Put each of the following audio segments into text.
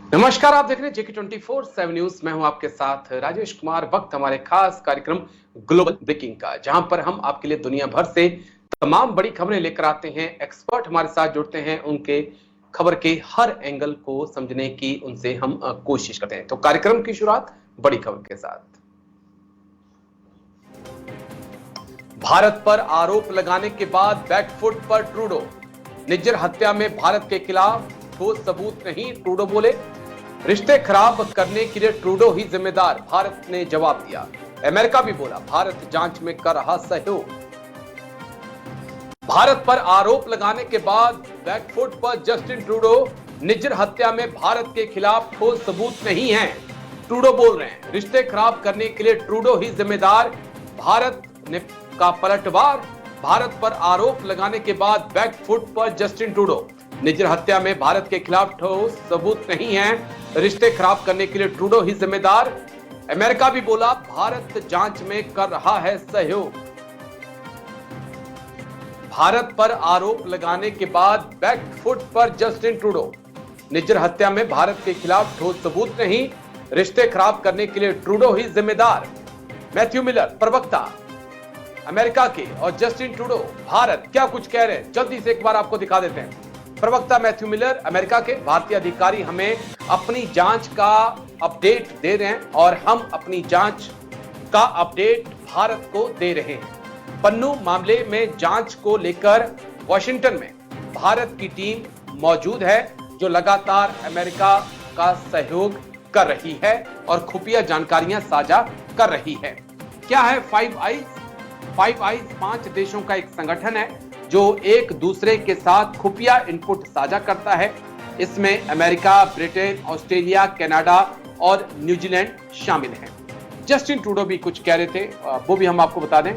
नमस्कार, आप देख रहे हैं जेके 24/7 न्यूज। मैं हूं आपके साथ राजेश कुमार। वक्त हमारे खास कार्यक्रम ग्लोबल ब्रेकिंग का, जहां पर हम आपके लिए दुनिया भर से तमाम बड़ी खबरें लेकर आते हैं। एक्सपर्ट हमारे साथ जुड़ते हैं, उनके खबर के हर एंगल को समझने की उनसे हम कोशिश करते हैं। तो कार्यक्रम की शुरुआत बड़ी खबर के साथ। भारत पर आरोप लगाने के बाद बैकफुट पर ट्रूडो। निज्जर हत्या में भारत के खिलाफ ठोस सबूत नहीं, ट्रूडो बोले। रिश्ते खराब करने के लिए ट्रूडो ही जिम्मेदार, भारत ने जवाब दिया। अमेरिका भी बोला, भारत जांच में कर रहा सहयोग। भारत पर आरोप लगाने के बाद बैकफुट पर जस्टिन ट्रूडो। निज्जर हत्या में भारत के खिलाफ ठोस सबूत नहीं है, ट्रूडो बोल रहे हैं। रिश्ते खराब करने के लिए ट्रूडो ही जिम्मेदार, भारत ने का पलटवार। भारत पर आरोप लगाने के बाद बैकफुट पर जस्टिन ट्रूडो। निज्जर हत्या में भारत के खिलाफ ठोस सबूत नहीं है, रिश्ते खराब करने के लिए ट्रूडो ही जिम्मेदार। अमेरिका भी बोला, भारत जांच में कर रहा है सहयोग। भारत पर आरोप लगाने के बाद बैकफुट पर जस्टिन ट्रूडो। निज्जर हत्या में भारत के खिलाफ ठोस सबूत नहीं, रिश्ते खराब करने के लिए ट्रूडो ही जिम्मेदार। मैथ्यू मिलर, प्रवक्ता अमेरिका के, और जस्टिन ट्रूडो भारत, क्या कुछ कह रहे हैं, जल्दी से एक बार आपको दिखा देते हैं। प्रवक्ता मैथ्यू मिलर अमेरिका के, भारतीय अधिकारी हमें अपनी जांच का अपडेट दे रहे हैं और हम अपनी जांच का अपडेट भारत को दे रहे हैं। पन्नू मामले में जांच को लेकर वॉशिंगटन में भारत की टीम मौजूद है, जो लगातार अमेरिका का सहयोग कर रही है और खुफिया जानकारियां साझा कर रही है। क्या है फाइव आइज? फाइव आइज 5 देशों का एक संगठन है जो एक दूसरे के साथ खुफिया इनपुट साझा करता है। इसमें अमेरिका, ब्रिटेन, ऑस्ट्रेलिया, कनाडा और न्यूजीलैंड शामिल हैं। जस्टिन ट्रूडो भी कुछ कह रहे थे, वो भी हम आपको बता दें।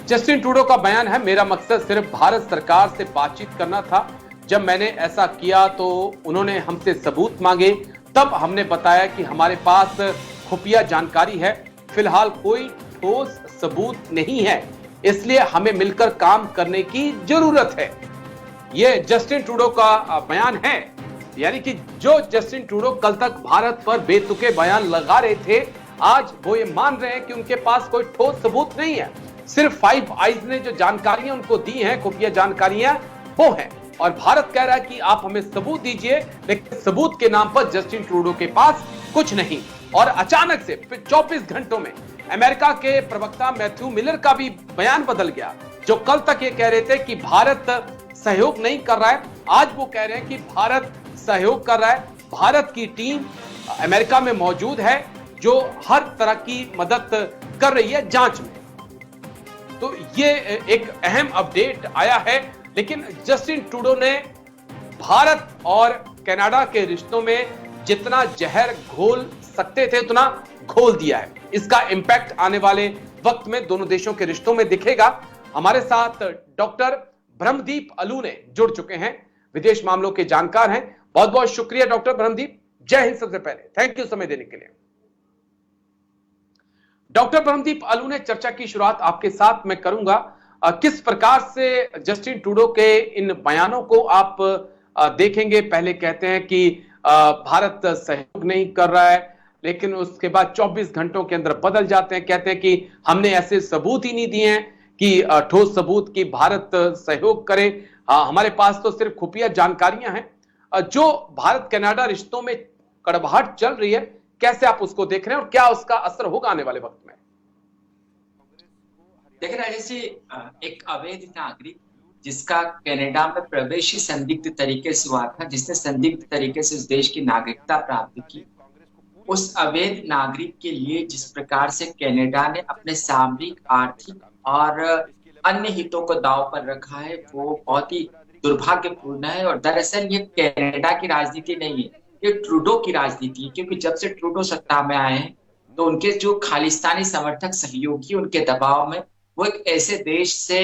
जस्टिन ट्रूडो का बयान है, मेरा मकसद सिर्फ भारत सरकार से बातचीत करना था। जब मैंने ऐसा किया तो उन्होंने हमसे सबूत मांगे, तब हमने बताया कि हमारे पास खुफिया जानकारी है। फिलहाल कोई ठोस सबूत नहीं है, इसलिए हमें मिलकर काम करने की जरूरत है। यह जस्टिन ट्रूडो का बयान है। यानी कि जो जस्टिन ट्रूडो कल तक भारत पर बेतुके बयान लगा रहे थे, आज वो ये मान रहे हैं कि उनके पास कोई ठोस सबूत नहीं है। सिर्फ फाइव आइज ने जो जानकारियां उनको दी हैं, खुफिया जानकारियां, वो हैं। और भारत कह रहा है कि आप हमें सबूत दीजिए, लेकिन सबूत के नाम पर जस्टिन ट्रूडो के पास कुछ नहीं। और अचानक से 24 घंटों में अमेरिका के प्रवक्ता मैथ्यू मिलर का भी बयान बदल गया। जो कल तक ये कह रहे थे कि भारत सहयोग नहीं कर रहा है, आज वो कह रहे हैं कि भारत सहयोग कर रहा है। भारत की टीम अमेरिका में मौजूद है, जो हर तरह की मदद कर रही है जांच में। तो ये एक अहम अपडेट आया है। लेकिन जस्टिन ट्रूडो ने भारत और कनाडा के रिश्तों में जितना जहर घोल सकते थे उतना घोल दिया है। इसका इंपैक्ट आने वाले वक्त में दोनों देशों के रिश्तों में दिखेगा। हमारे साथ डॉक्टर ब्रह्मदीप अलू ने जुड़ चुके हैं, विदेश मामलों के जानकार हैं। बहुत बहुत शुक्रिया डॉक्टर ब्रह्मदीप। जय हिंद। सबसे पहले थैंक यू समय देने के लिए। डॉक्टर ब्रह्मदीप अलू ने चर्चा की शुरुआत आपके साथ मैं करूंगा। किस प्रकार से जस्टिन ट्रूडो के इन बयानों को आप देखेंगे? पहले कहते हैं कि भारत सहयोग नहीं कर रहा है, लेकिन उसके बाद 24 घंटों के अंदर बदल जाते हैं, कहते हैं कि हमने ऐसे सबूत ही नहीं दिए हैं कि ठोस सबूत कि भारत सहयोग करे। हमारे पास तो सिर्फ खुफिया जानकारियां हैं। जो भारत कनाडा रिश्तों में कड़वाहट चल रही है, कैसे आप उसको देख रहे हैं और क्या उसका असर होगा आने वाले वक्त में? देखिए राजेश जी, एक अवैध नागरिक जिसका कनाडा में प्रवेश ही संदिग्ध तरीके से हुआ था, जिसने संदिग्ध तरीके से उस देश की नागरिकता प्राप्त की, उस अवैध नागरिक के लिए जिस प्रकार से कनाडा ने अपने सामरिक, आर्थिक और अन्य हितों को दांव पर रखा है, वो बहुत ही दुर्भाग्यपूर्ण है। और दरअसल ये कनाडा की राजनीति नहीं है, ये ट्रूडो की राजनीति है। क्योंकि जब से ट्रूडो सत्ता में आए हैं, तो उनके जो खालिस्तानी समर्थक सहयोगी उनके दबाव में वो एक ऐसे देश से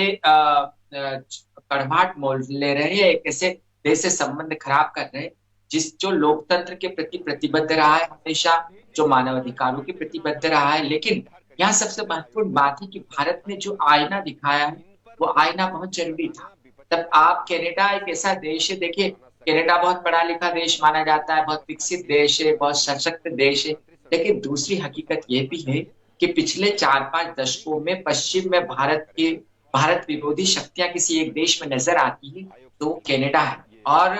कड़वाहट मोल ले रहे हैं, एक ऐसे देश से संबंध खराब कर रहे हैं जो लोकतंत्र के प्रति प्रतिबद्ध रहा है हमेशा, जो मानवाधिकारों के प्रतिबद्ध रहा है। लेकिन यहाँ सबसे महत्वपूर्ण बात है कि भारत ने जो आईना दिखाया है वो आईना बहुत जरूरी था। तब आप कनाडा एक ऐसा देश है, देखिए कनाडा बहुत पढ़ा लिखा देश माना जाता है, बहुत विकसित देश है, बहुत सशक्त देश है। लेकिन दूसरी हकीकत यह भी है कि पिछले 4-5 दशकों में पश्चिम में भारत विरोधी शक्तियां किसी एक देश में नजर आती है तो कनाडा है। और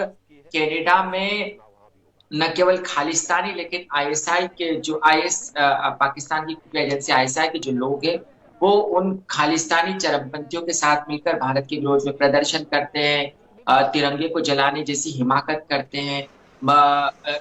कनाडा में न केवल खालिस्तानी लेकिन आईएसआई के जो पाकिस्तान की खुफिया एजेंसी आईएसआई के जो लोग हैं वो उन खालिस्तानी चरमपंथियों के साथ मिलकर भारत के विरोध में प्रदर्शन करते हैं, तिरंगे को जलाने जैसी हिमाकत करते हैं।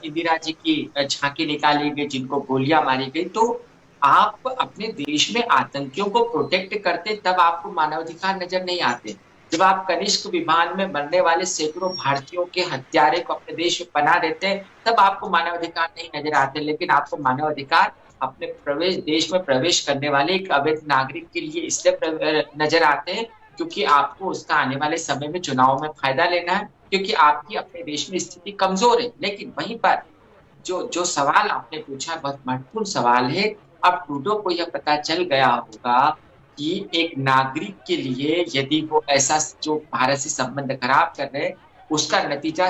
इंदिरा जी की झांकी निकाली गई, जिनको गोलियां मारी गई। तो आप अपने देश में आतंकियों को प्रोटेक्ट करते तब आपको मानवाधिकार नजर नहीं आते। जब आप कनिष्क विमान में मरने वाले सैकड़ों भारतीयों के हत्यारे को अपने देश में पनाह देते हैं तब आपको मानवाधिकार नहीं नजर आते। लेकिन आपको मानवाधिकार अपने देश में प्रवेश करने वाले एक अवैध नागरिक के लिए इसलिए नजर आते हैं क्योंकि आपको उसका आने वाले समय में चुनाव में फायदा लेना है, क्योंकि आपकी अपने देश में स्थिति कमजोर है। लेकिन वहीं पर जो सवाल आपने पूछा बहुत महत्वपूर्ण सवाल है। अब ट्रूडो को यह पता चल गया होगा कि एक नागरिक के लिए यदि वो ऐसा जो भारत से संबंध खराब कर रहे हैं उसका नतीजा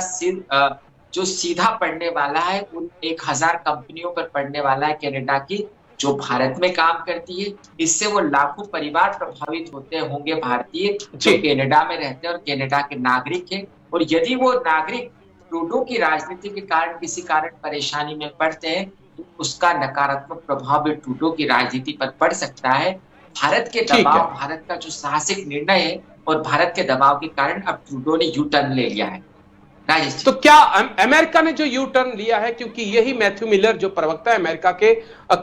जो सीधा पड़ने वाला है उन 1000 कंपनियों पर पड़ने वाला है कनाडा की, जो भारत में काम करती है। इससे वो लाखों परिवार प्रभावित होते होंगे भारतीय जो कनाडा में रहते हैं और कनाडा के नागरिक हैं। और यदि वो नागरिक ट्रूडो की राजनीति के कारण किसी कारण परेशानी में पड़ते हैं तो उसका नकारात्मक प्रभाव भी ट्रूडो की राजनीति पर पड़ सकता है। भारत के दबाव, भारत का जो साहसिक निर्णय है और भारत के दबाव के कारण अब ट्रूडो ने यू टर्न ले लिया है। तो क्या अमेरिका ने जो यू टर्न लिया है, क्योंकि यही मैथ्यू मिलर जो प्रवक्ता है अमेरिका के,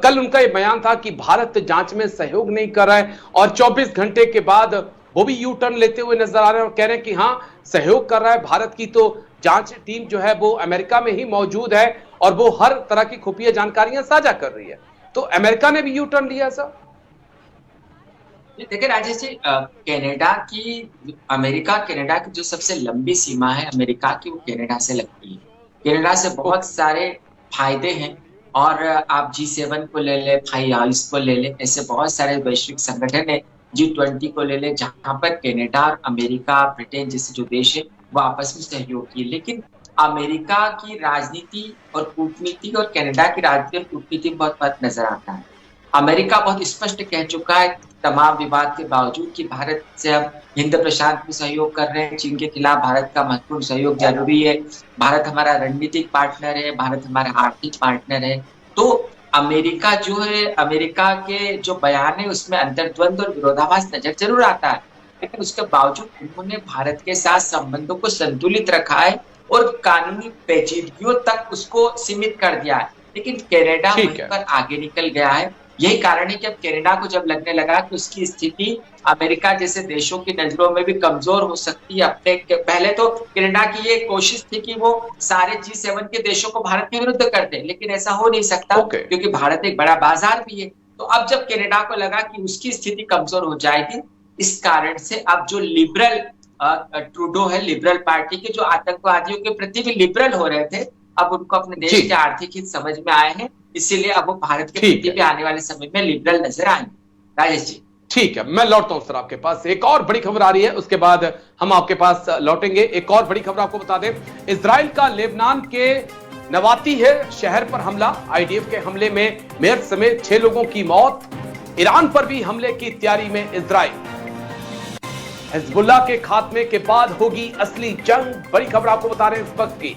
कल उनका ये बयान था कि भारत जांच में सहयोग नहीं कर रहा है और 24 घंटे के बाद वो भी यू टर्न लेते हुए नजर आ रहे हैं और कह रहे हैं कि हाँ सहयोग कर रहा है। भारत की तो जांच टीम जो है वो अमेरिका में ही मौजूद है और वो हर तरह की खुफिया जानकारियां साझा कर रही है। तो अमेरिका ने भी यू टर्न लिया सर। देखिए राजेश जी, अमेरिका कनाडा की जो सबसे लंबी सीमा है अमेरिका की, वो कनाडा से लगती है। कनाडा से बहुत सारे फायदे हैं और आप G7 को ले ले, 5 आइस को ले ले, ऐसे बहुत सारे वैश्विक संगठन है, G20 को ले ले, जहां पर कनाडा और अमेरिका, ब्रिटेन जैसे जो देश है वो आपस में सहयोग किए। लेकिन अमेरिका की राजनीति और कूटनीति और कनाडा की राजनीति और कूटनीति में बहुत फर्क नजर आता है। अमेरिका बहुत स्पष्ट कह चुका है तमाम विवाद के बावजूद कि भारत से अब हिंद प्रशांत में सहयोग कर रहे हैं। चीन के खिलाफ भारत का महत्वपूर्ण सहयोग जरूरी है। भारत हमारा रणनीतिक पार्टनर है, भारत हमारा आर्थिक पार्टनर है। तो अमेरिका जो है, अमेरिका के जो बयान है उसमें अंतर्द्वंद और विरोधाभास नजर जरूर आता है, लेकिन उसके बावजूद उन्होंने भारत के साथ संबंधों को संतुलित रखा है और कानूनी पेचीदगियों तक उसको सीमित कर दिया है। लेकिन कनाडा वहीं पर आगे निकल गया है। यही कारण है कि अब कनाडा को जब लगने लगा कि उसकी स्थिति अमेरिका जैसे देशों की नजरों में भी कमजोर हो सकती है। पहले तो कनाडा की ये कोशिश थी कि वो सारे G7 के देशों को भारत के विरुद्ध कर दे, लेकिन ऐसा हो नहीं सकता क्योंकि भारत एक बड़ा बाजार भी है। तो अब जब कनाडा को लगा कि उसकी स्थिति कमजोर हो जाएगी, इस कारण से अब जो लिबरल ट्रूडो है, लिबरल पार्टी के जो आतंकवादियों के प्रति भी लिबरल हो रहे थे, अब उनको अपने देश के आर्थिक हित समझ में आए हैं, इसीलिए अब वो भारत के प्रति भी आने वाले समय में लिबरल नजर आएंगे। राजेश जी ठीक है, मैं लौटता हूं सर आपके पास। एक और बड़ी खबर आ रही है, उसके बाद हम आपके पास लौटेंगे। एक और बड़ी खबर आपको बता दें, इजराइल का लेबनान के नवाती है शहर पर हमला, आईडीएफ के हमले में मेयर समेत 6 लोगों की मौत। ईरान पर भी हमले की तैयारी में इजराइल। हिजबुल्लाह के खात्मे के बाद होगी असली जंग, बड़ी खबर आपको बता रहे हैं इस वक्त की।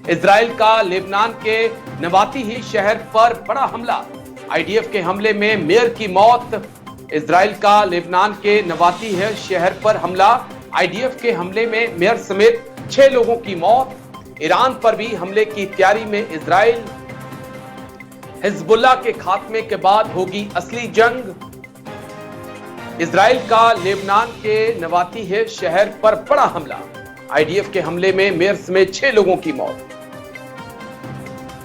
इजराइल का लेबनान के नवाती ही शहर पर बड़ा हमला, आईडीएफ के हमले में मेयर की मौत। इजराइल का लेबनान के नवाती है शहर पर हमला, आईडीएफ के हमले में मेयर समेत 6 लोगों की मौत। ईरान पर भी हमले की तैयारी में इजराइल। हिजबुल्लाह के खात्मे के बाद होगी असली जंग। इजराइल का लेबनान के नवाती है शहर पर बड़ा हमला, आईडीएफ के हमले में मेयर समेत 6 लोगों की मौत।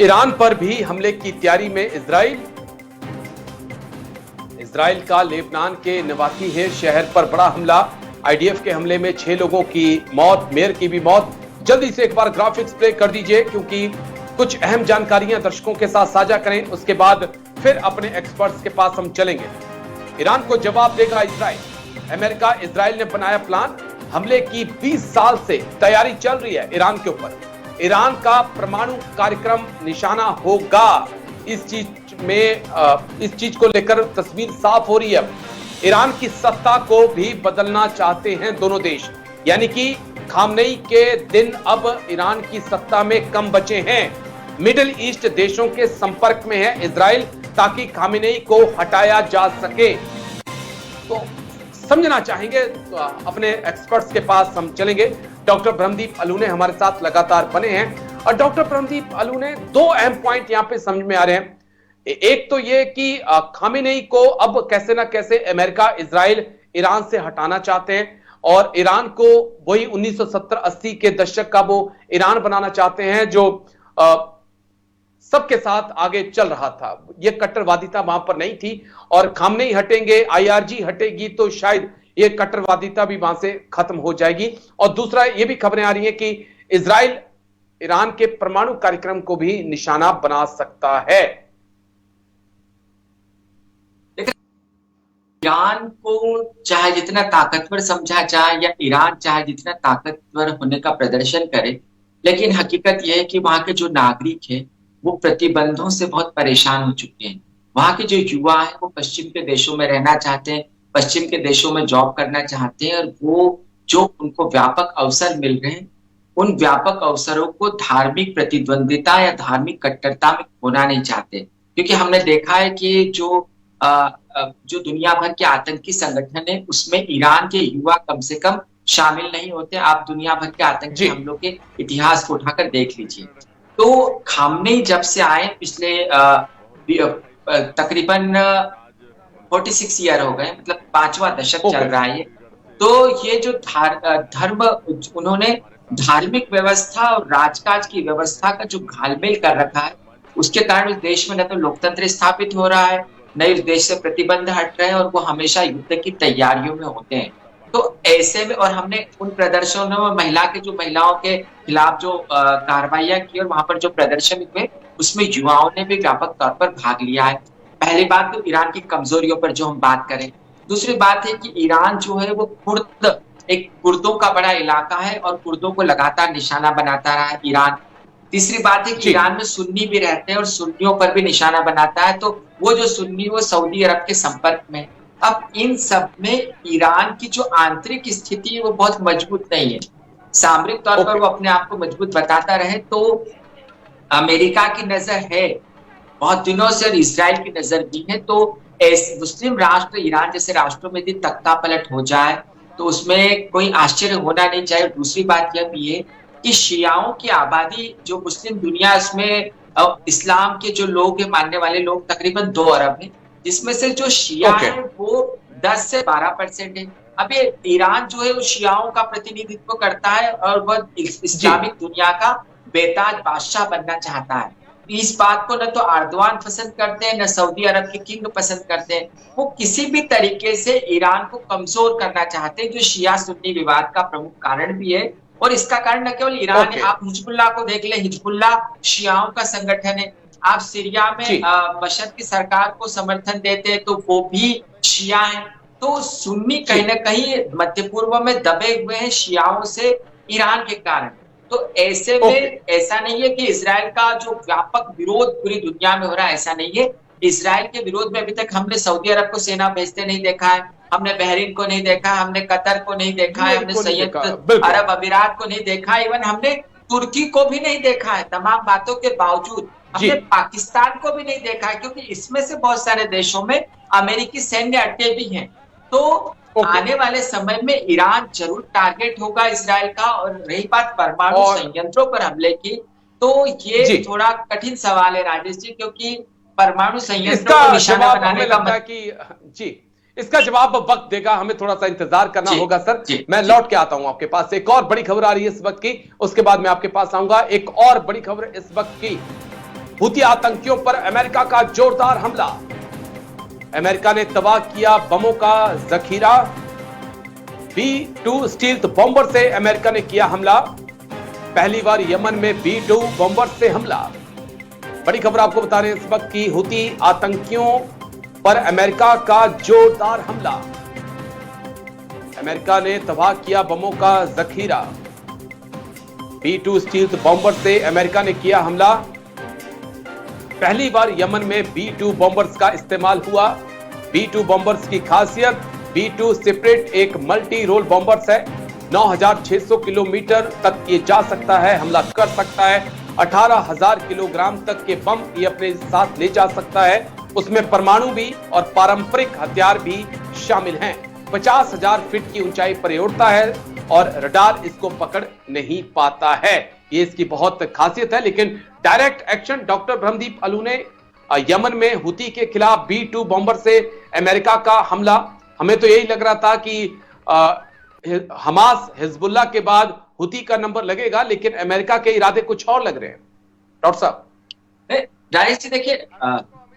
ईरान पर भी हमले की तैयारी में इजराइल। इजराइल का लेबनान के नवाती है शहर पर बड़ा हमला, आईडीएफ के हमले में 6 लोगों की मौत, मेयर की भी मौत। जल्दी से एक बार ग्राफिक्स प्ले कर दीजिए, क्योंकि कुछ अहम जानकारियां दर्शकों के साथ साझा करें, उसके बाद फिर अपने एक्सपर्ट्स के पास हम चलेंगे। ईरान को जवाब देगा इजराइल। अमेरिका इजराइल ने बनाया प्लान, हमले की 20 साल से तैयारी चल रही है ईरान के ऊपर। ईरान का परमाणु कार्यक्रम निशाना होगा। इस चीज को लेकर तस्वीर साफ हो रही है। ईरान की सत्ता को भी बदलना चाहते हैं दोनों देश, यानी कि खामनेई के दिन अब ईरान की सत्ता में कम बचे हैं। मिडिल ईस्ट देशों के संपर्क में है इजराइल, ताकि खामनेई को हटाया जा सके। तो समझना चाहेंगे तो अपने एक्सपर्ट्स के पास हम चलेंगे। डॉक्टर ब्रह्मदीप अलूने हमारे साथ लगातार बने हैं, और डॉक्टर ब्रह्मदीप अलूने दो अहम पॉइंट यहां पे समझ में आ रहे हैं। एक तो ये कि खामेनेई को अब कैसे ना कैसे अमेरिका, इजराइल ईरान से हटाना चाहते हैं, और ईरान को वही 1970-80 के दशक का वो ईरान बनाना चाहते हैं जो सबके साथ आगे चल रहा था। ये कट्टरवादिता वहां पर नहीं थी, और खामनेई हटेंगे, IRG हटेगी, तो शायद ये कट्टरवादिता भी वहां से खत्म हो जाएगी। और दूसरा, ये भी खबरें आ रही हैं कि इजराइल ईरान के परमाणु कार्यक्रम को भी निशाना बना सकता है। ईरान को चाहे जितना ताकतवर समझा जाए, या ईरान चाहे जितना ताकतवर होने का प्रदर्शन करे, लेकिन हकीकत यह है कि वहां के जो नागरिक हैं वो प्रतिबंधों से बहुत परेशान हो चुके हैं। वहां के जो युवा हैं वो पश्चिम के देशों में रहना चाहते हैं, पश्चिम के देशों में जॉब करना चाहते हैं, और वो जो उनको व्यापक अवसर मिल रहे हैं, उन व्यापक अवसरों को धार्मिक प्रतिद्वंदिता या धार्मिक कट्टरता में खोना नहीं चाहते। क्योंकि हमने देखा है कि जो दुनिया भर के आतंकी संगठन है उसमें ईरान के युवा कम से कम शामिल नहीं होते। आप दुनिया भर के आतंकी हमलों के इतिहास को उठाकर देख लीजिए। तो खामनेई जब से आए, पिछले तकरीबन 46 ईयर हो गए, मतलब 5वां दशक चल रहा है ये। तो ये जो धर्म, उन्होंने धार्मिक व्यवस्था और राजकाज की व्यवस्था का जो घालमेल कर रखा है, उसके कारण उस देश में न तो लोकतंत्र स्थापित हो रहा है, न उस देश से प्रतिबंध हट रहे हैं, और वो हमेशा युद्ध की तैयारियों में होते हैं। तो ऐसे में, और हमने उन प्रदर्शनों में महिलाओं के खिलाफ जो कार्रवाइयां की और वहां पर जो प्रदर्शन हुए, उसमें युवाओं ने भी व्यापक तौर पर भाग लिया है। पहली बात तो ईरान की कमजोरियों पर जो हम बात करें। दूसरी बात है कि ईरान जो है वो कुर्दों का बड़ा इलाका है, और कुर्दों को लगातार निशाना बनाता रहा है ईरान। तीसरी बात है कि ईरान में सुन्नी भी रहते हैं, और सुन्नियों पर भी निशाना बनाता है। तो वो जो सुन्नी, वो सऊदी अरब के संपर्क में। अब इन सब में ईरान की जो आंतरिक स्थिति है वो बहुत मजबूत नहीं है। सामरिक तौर पर वो अपने आप को मजबूत बताता रहे, तो अमेरिका की नजर है बहुत दिनों से, और इजराइल की नजर भी है। तो ऐसे मुस्लिम राष्ट्र, ईरान जैसे राष्ट्रों में यदि तख्ता पलट हो जाए तो उसमें कोई आश्चर्य होना नहीं चाहिए। दूसरी बात यह भी है कि शियाओं की आबादी, जो मुस्लिम दुनिया, उसमें इस्लाम के जो लोग हैं, मानने वाले लोग तकरीबन 2 अरब हैं, जिसमें से जो शिया है वो 10 से 12% है। अब ये ईरान जो है वो शियाओं का प्रतिनिधित्व करता है, और वह इस्लामिक दुनिया का बेताज बादशाह बनना चाहता है। इस बात को न तो अर्दवान पसंद करते हैं, न सऊदी अरब के किंग पसंद करते हैं। वो किसी भी तरीके से ईरान को कमजोर करना चाहते हैं, जो शिया सुन्नी विवाद का प्रमुख कारण भी है। और इसका कारण न केवल ईरान है, आप हिजबुल्लाह को देख ले, हिजबुल्लाह शियाओं का संगठन है। आप सीरिया में बशर की सरकार को समर्थन देते हैं, तो वो भी शिया है। तो सुन्नी कहीं ना कहीं मध्य पूर्व में दबे हुए हैं शियाओं से ईरान के कारण। तो ऐसे में ऐसा नहीं है कि इजराइल का जो व्यापक विरोध पूरी दुनिया में हो रहा है, ऐसा नहीं है। इजराइल के विरोध में अभी तक हमने सऊदी अरब को सेना भेजते नहीं देखा है, हमने बहरीन को नहीं देखा, हमने कतर को नहीं देखा है, हमने संयुक्त अरब अमीरात को नहीं देखा, इवन हमने तुर्की को भी नहीं देखा है। तमाम बातों के बावजूद हमने पाकिस्तान को भी नहीं देखा है, क्योंकि इसमें से बहुत सारे देशों में अमेरिकी सैन्य अड्डे भी हैं। तो आने वाले समय में ईरान जरूर टारगेट होगा इजराइल का। और रही बात परमाणु संयंत्रों पर हमले की, तो ये थोड़ा कठिन सवाल है राजेश जी, क्योंकि परमाणु संयंत्रों को निशाना बनाने का इसका जवाब वक्त देगा, हमें थोड़ा सा इंतजार करना होगा सर। मैं लौट के आता हूं आपके पास। एक और बड़ी खबर आ रही है इस वक्त की, उसके बाद मैं आपके पास आऊंगा। एक और बड़ी खबर इस वक्त की, हुती आतंकियों पर अमेरिका का जोरदार हमला। अमेरिका ने तबाह किया बमों का जखीरा। B-2 स्टील्थ बॉम्बर से अमेरिका ने किया हमला। पहली बार यमन में B-2 बॉम्बर से हमला। बड़ी खबर आपको बता रहे हैं इस वक्त की, हुती आतंकियों पर अमेरिका का जोरदार हमला। अमेरिका ने तबाह किया बमों का जखीरा। B-2 स्टील्थ बॉम्बर से अमेरिका ने किया हमला। पहली बार यमन में B-2 बॉम्बर्स का इस्तेमाल हुआ। B-2 बॉम्बर्स की खासियत, B-2 सेपरेट एक मल्टी रोल बॉम्बर्स है। 9,600 किलोमीटर तक ये जा सकता है, हमला कर सकता है। 18,000 किलोग्राम तक के बम ये अपने साथ ले जा सकता है। उसमें परमाणु भी और पारंपरिक हथियार भी शामिल हैं। 50,000 फीट की ऊंचाई पर उड़ता है और रडार इसको पकड़ नहीं पाता है। ये इसकी बहुत खासियत है। लेकिन डायरेक्ट एक्शन, डॉक्टर ब्रह्मदीप अलू ने यमन में हुती के खिलाफ B-2 बॉम्बर से अमेरिका का हमला। हमें तो यही लग रहा था कि हमास हिजबुल्लाह के बाद हुती का नंबर लगेगा, लेकिन अमेरिका के इरादे कुछ और लग रहे हैं। डॉक्टर साहब, राजेश जी देखिए,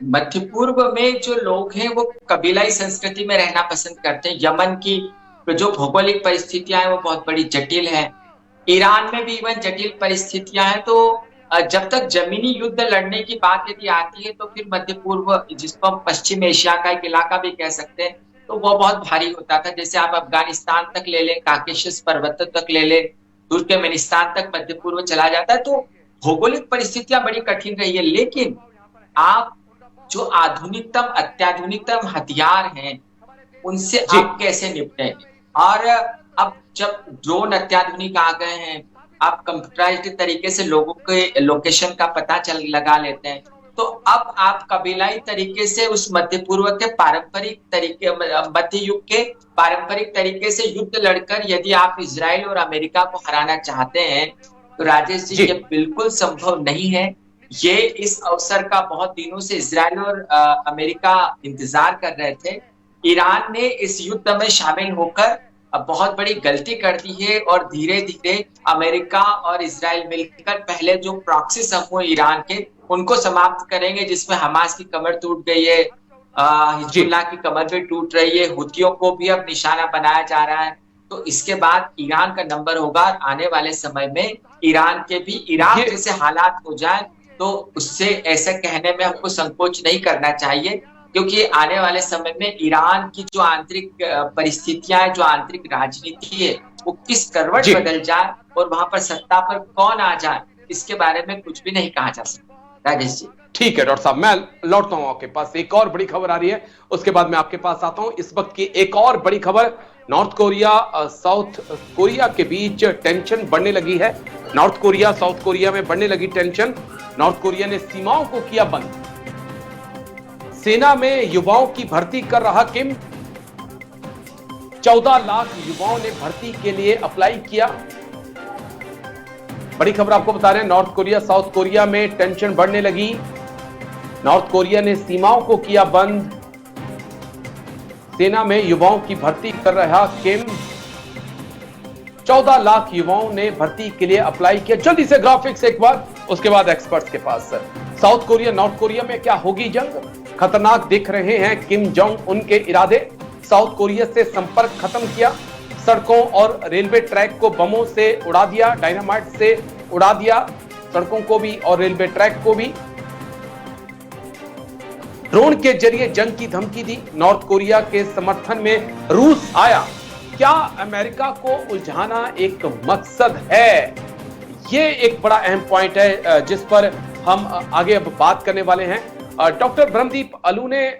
मध्य पूर्व में जो लोग हैं वो कबीलाई संस्कृति में रहना पसंद करते हैं। यमन की जो भौगोलिक परिस्थितियां हैं वो बहुत बड़ी जटिल है। ईरान में भी इवन जटिल परिस्थितियां हैं। तो जब तक जमीनी युद्ध लड़ने की बात यदि आती है तो फिर मध्य पूर्व, जिसको हम पश्चिम एशिया का एक इलाका भी कह सकते हैं, तो वो बहुत भारी होता था। जैसे आप अफगानिस्तान तक ले लें, काकेशस पर्वत तक ले लें, तुर्कमेनिस्तान तक मध्य पूर्व चला जाता है। तो भौगोलिक परिस्थितियां बड़ी कठिन रही है। लेकिन आप जो आधुनिकतम अत्याधुनिकतम हथियार हैं उनसे आप कैसे निपटेंगे? और अब जब ड्रोन अत्याधुनिक आ गए हैं, आप कंप्यूटराइज्ड तरीके से लोगों के लोकेशन का पता लगा लेते हैं, तो अब आप कबीलाई तरीके से उस मध्य पूर्व के पारंपरिक तरीके, मध्य युग के पारंपरिक तरीके से युद्ध लड़कर यदि आप इजराइल और अमेरिका को हराना चाहते हैं तो राजेश जी ये बिल्कुल संभव नहीं है। ये इस अवसर का बहुत दिनों से इजराइल और अमेरिका इंतजार कर रहे थे। ईरान ने इस युद्ध में शामिल होकर बहुत बड़ी गलती कर दी है और धीरे धीरे अमेरिका और इजराइल मिलकर पहले जो प्रॉक्सी समूह ईरान के उनको समाप्त करेंगे, जिसमें हमास की कमर टूट गई है, हिजबुल्लाह की कमर भी टूट रही है, हुतियों को भी अब निशाना बनाया जा रहा है। तो इसके बाद ईरान का नंबर होगा। आने वाले समय में ईरान के भी इराक जैसे हालात हो जाए तो उससे ऐसा कहने में हमको संकोच नहीं करना चाहिए, क्योंकि आने वाले समय में ईरान की जो आंतरिक परिस्थितियां है, जो आंतरिक राजनीति है, वो किस करवट बदल जाए और वहां पर सत्ता पर कौन आ जाए, इसके बारे में कुछ भी नहीं कहा जा सकता। राजेश जी, ठीक है डॉक्टर साहब, मैं लौटता हूं आपके पास। एक और बड़ी खबर आ रही है, उसके बाद मैं आपके पास आता हूं। इस वक्त की एक और बड़ी खबर, नॉर्थ कोरिया साउथ कोरिया के बीच टेंशन बढ़ने लगी है। नॉर्थ कोरिया साउथ कोरिया में बढ़ने लगी टेंशन। नॉर्थ कोरिया ने सीमाओं को किया बंद। सेना में युवाओं की भर्ती कर रहा किम। 14 लाख युवाओं ने भर्ती के लिए अप्लाई किया। बड़ी खबर आपको बता रहे हैं, नॉर्थ कोरिया साउथ कोरिया में टेंशन बढ़ने लगी। नॉर्थ कोरिया ने सीमाओं को किया बंद। सेना में युवाओं की भर्ती कर रहा किम। 14 लाख युवाओं ने भर्ती के लिए अप्लाई किया। जल्दी से ग्राफिक्स एक बार, उसके बाद एक्सपर्ट्स के पास। Sir, South Korea North Korea में क्या होगी जंग? खतरनाक दिख रहे हैं किम जोंग उन के इरादे। साउथ कोरिया से संपर्क खत्म किया, सड़कों और रेलवे ट्रैक को बमों से उड़ा दिया, डायनामाइट से उड़ा दिया, सड़कों को भी और रेलवे ट्रैक को भी। ड्रोन के जरिए जंग की धमकी दी। नॉर्थ कोरिया के समर्थन में रूस आया। क्या अमेरिका को उलझाना एक मकसद है? ये एक बड़ा अहम पॉइंट है जिस पर हम आगे अब बात करने वाले हैं। डॉक्टर ब्रह्मदीप अलू ने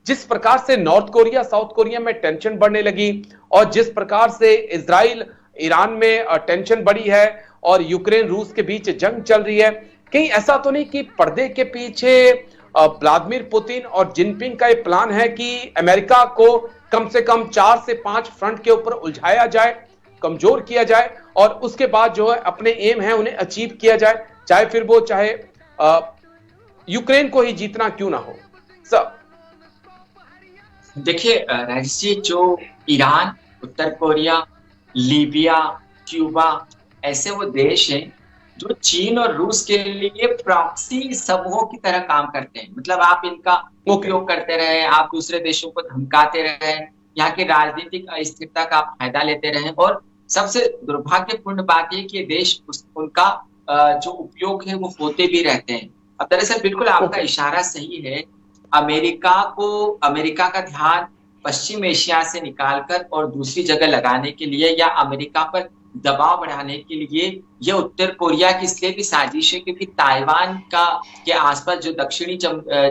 जिस प्रकार से नॉर्थ कोरिया साउथ कोरिया में टेंशन बढ़ने लगी और जिस प्रकार से इजराइल ईरान में टेंशन बढ़ी है और यूक्रेन रूस के बीच जंग चल रही है, कहीं ऐसा तो नहीं कि पर्दे के पीछे व्लादिमीर पुतिन और जिनपिंग का ये प्लान है कि अमेरिका को कम से कम 4 से 5 फ्रंट के ऊपर उलझाया जाए, कमजोर किया जाए और उसके बाद जो है अपने एम है उन्हें अचीव किया जाए, चाहे फिर वो चाहे यूक्रेन को ही जीतना क्यों ना हो? सर देखिए राजेश जी, जो ईरान, उत्तर कोरिया, लीबिया, क्यूबा, ऐसे वो देश हैं जो चीन और रूस के लिए प्रॉक्सी समूहों की तरह काम करते हैं। मतलब आप इनका उपयोग करते रहे, आप दूसरे देशों को धमकाते रहे, यहाँ की राजनीतिक अस्थिरता का आप फायदा लेते रहे और सबसे दुर्भाग्यपूर्ण बात यह कि ये देश उनका जो उपयोग है वो होते भी रहते हैं। अब दरअसल बिल्कुल आपका इशारा सही है। अमेरिका का ध्यान पश्चिम एशिया से निकालकर और दूसरी जगह लगाने के लिए या अमेरिका पर दबाव बढ़ाने के लिए यह उत्तर कोरिया की इसलिए भी साजिश है क्योंकि ताइवान के आसपास जो दक्षिण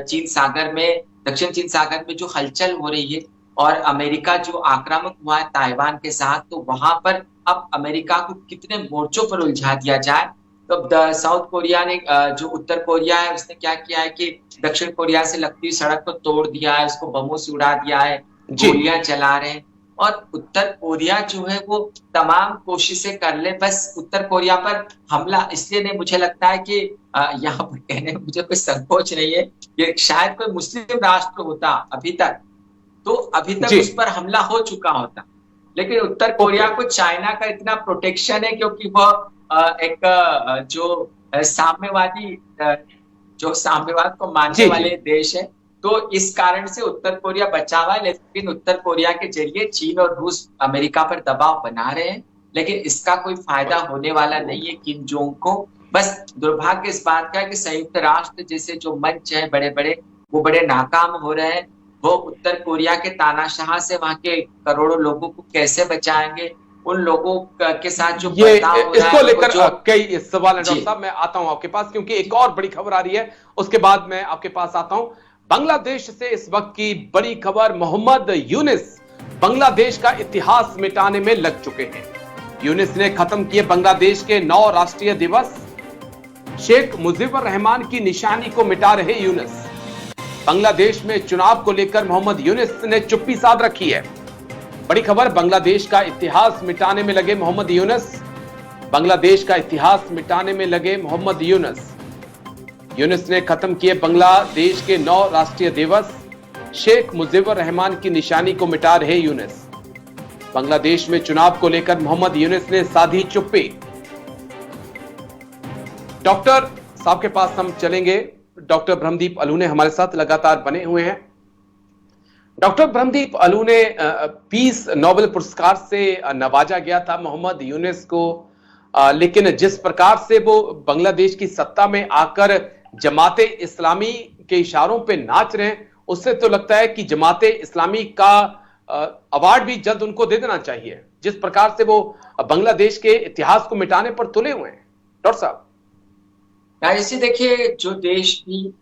चीन सागर में जो हलचल हो रही है और अमेरिका जो आक्रामक हुआ है ताइवान के साथ, तो वहां पर अब अमेरिका को कितने मोर्चों पर उलझा दिया जाए। तो साउथ कोरिया ने जो उत्तर कोरिया है उसने क्या किया है कि दक्षिण कोरिया से लगती हुई सड़क को तोड़ दिया है, उसको बमों से उड़ा दिया है, गोलियां चला रहे हैं। और उत्तर कोरिया जो है वो तमाम कोशिशें कर ले, बस उत्तर कोरिया पर हमला इसलिए नहीं, मुझे लगता है कि यहाँ पर कहने में मुझे कोई संकोच नहीं है, ये शायद कोई मुस्लिम राष्ट्र होता अभी तक उस पर हमला हो चुका होता। लेकिन उत्तर कोरिया को चाइना का इतना प्रोटेक्शन है क्योंकि वह एक साम्यवाद को मानने वाले देश है, तो इस कारण से उत्तर कोरिया बचा हुआ है। लेकिन उत्तर कोरिया के जरिए चीन और रूस अमेरिका पर दबाव बना रहे हैं, लेकिन इसका कोई फायदा होने वाला नहीं है किम जोंग को। बस दुर्भाग्य इस बात का है कि संयुक्त राष्ट्र जैसे जो मंच है बड़े बड़े, वो बड़े नाकाम हो रहे हैं। वो उत्तर कोरिया के तानाशाह से वहां के करोड़ों लोगों को कैसे बचाएंगे, उन लोगों के साथ जो इसको लेकर कई सवाल है। डॉक्टर साहब मैं आता हूं आपके पास क्योंकि एक और बड़ी खबर आ रही है, उसके बाद मैं आपके पास आता हूं। बांग्लादेश से इस वक्त की बड़ी खबर, मोहम्मद यूनिस बांग्लादेश का इतिहास मिटाने में लग चुके हैं। यूनिस ने खत्म किए बांग्लादेश के 9 राष्ट्रीय दिवस। शेख मुजीबुर रहमान की निशानी को मिटा रहे यूनिस। बांग्लादेश में चुनाव को लेकर मोहम्मद यूनिस ने चुप्पी साध रखी है। बड़ी खबर, बांग्लादेश का इतिहास मिटाने में लगे मोहम्मद यूनिस। बांग्लादेश का इतिहास मिटाने में लगे मोहम्मद यूनिस। यूनिस ने खत्म किए बांग्लादेश के 9 राष्ट्रीय दिवस। शेख मुजीबुर रहमान की निशानी को मिटा रहे यूनिस। बांग्लादेश में चुनाव को लेकर मोहम्मद यूनिस ने साधी चुप्पी। डॉक्टर साहब के पास हम चलेंगे। डॉक्टर ब्रह्मदीप अलूने हमारे साथ लगातार बने हुए हैं। डॉक्टर ब्रह्मदीप अलू ने पीस नोबेल पुरस्कार से नवाजा गया था मोहम्मद यूनिस को, लेकिन जिस प्रकार से वो बांग्लादेश की सत्ता में आकर जमाते इस्लामी के इशारों पे नाच रहे हैं, उससे तो लगता है कि जमाते इस्लामी का अवार्ड भी जल्द उनको दे देना चाहिए, जिस प्रकार से वो बांग्लादेश के इतिहास को मिटाने पर तुले हुए हैं। डॉक्टर साहब ऐसे देखिए, जो देश भी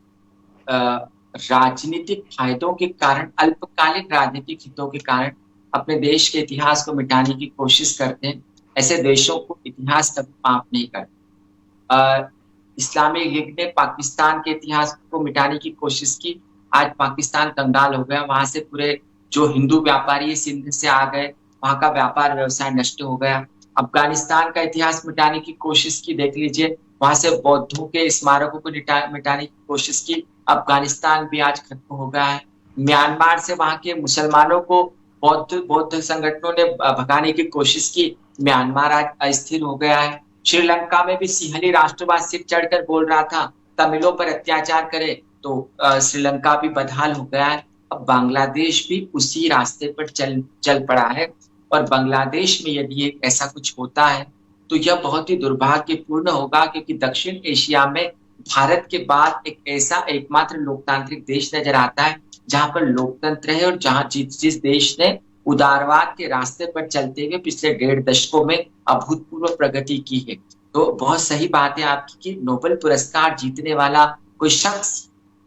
राजनीतिक फायदों के कारण, अल्पकालिक राजनीतिक हितों के कारण अपने देश के इतिहास को मिटाने की कोशिश करते हैं, ऐसे देशों को इतिहास कभी माफ नहीं करता। इस्लामिक लीग ने पाकिस्तान के इतिहास को मिटाने की कोशिश की, आज पाकिस्तान कंगाल हो गया। वहां से पूरे जो हिंदू व्यापारी सिंध से आ गए, वहां का व्यापार व्यवसाय नष्ट हो गया। अफगानिस्तान का इतिहास मिटाने की कोशिश की, देख लीजिए, वहां से बौद्धों के स्मारकों को मिटाने की कोशिश की, अफगानिस्तान भी आज खत्म हो गया है। म्यांमार से वहां के मुसलमानों को बौद्ध संगठनों ने भगाने की कोशिश की, म्यांमार आज अस्थिर हो गया है। श्रीलंका में भी सिंहली राष्ट्रवाद सिर चढ़कर बोल रहा था तमिलों पर अत्याचार करे, तो श्रीलंका भी बदहाल हो गया है। अब बांग्लादेश भी उसी रास्ते पर चल पड़ा है, और बांग्लादेश में यदि ऐसा कुछ होता है तो यह बहुत ही दुर्भाग्यपूर्ण होगा, क्योंकि दक्षिण एशिया में भारत के बाद एक ऐसा एकमात्र लोकतांत्रिक देश नजर आता है जहां पर लोकतंत्र है, और जहां जिस देश ने उदारवाद के रास्ते पर चलते हुए पिछले 1.5 दशकों में अभूतपूर्व प्रगति की है। तो बहुत सही बात है आपकी कि नोबेल पुरस्कार जीतने वाला कोई शख्स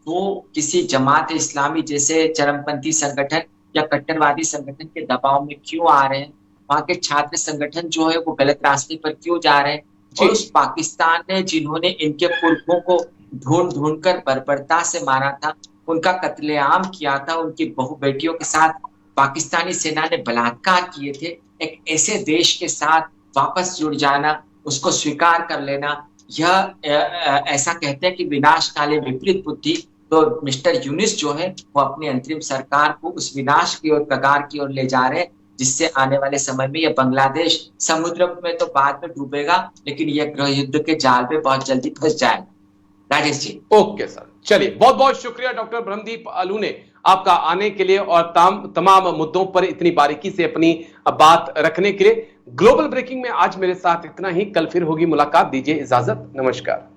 वो किसी जमात इस्लामी जैसे चरमपंथी संगठन या कट्टरवादी संगठन के दबाव में क्यों आ रहे हैं, वहां के छात्र संगठन जो है वो गलत रास्ते पर क्यों जा रहे हैं, और उस पाकिस्तान ने जिन्होंने इनके पुरखों को ढूंढ कर बर्बरता से मारा था, उनका कत्लेआम किया था, उनकी बहु बेटियों के साथ पाकिस्तानी सेना ने बलात्कार किए थे, एक ऐसे देश के साथ वापस जुड़ जाना, उसको स्वीकार कर लेना, यह ऐसा कहते हैं कि विनाश काले विपरीत बुद्धि। तो मिस्टर यूनिस जो है वो अपनी अंतरिम सरकार को उस विनाश की ओर, कगार की ओर ले जा रहे हैं, जिससे आने वाले समय में यह बांग्लादेश समुद्र में तो बाद में डूबेगा, लेकिन यह गृह युद्ध के जाल में बहुत जल्दी फंस जाएगा। राजेश जी। ओके सर, चलिए बहुत बहुत शुक्रिया डॉक्टर ब्रह्मदीप अलू ने आपका आने के लिए और तमाम मुद्दों पर इतनी बारीकी से अपनी बात रखने के लिए। ग्लोबल ब्रेकिंग में आज मेरे साथ इतना ही, कल फिर होगी मुलाकात, दीजिए इजाजत, नमस्कार।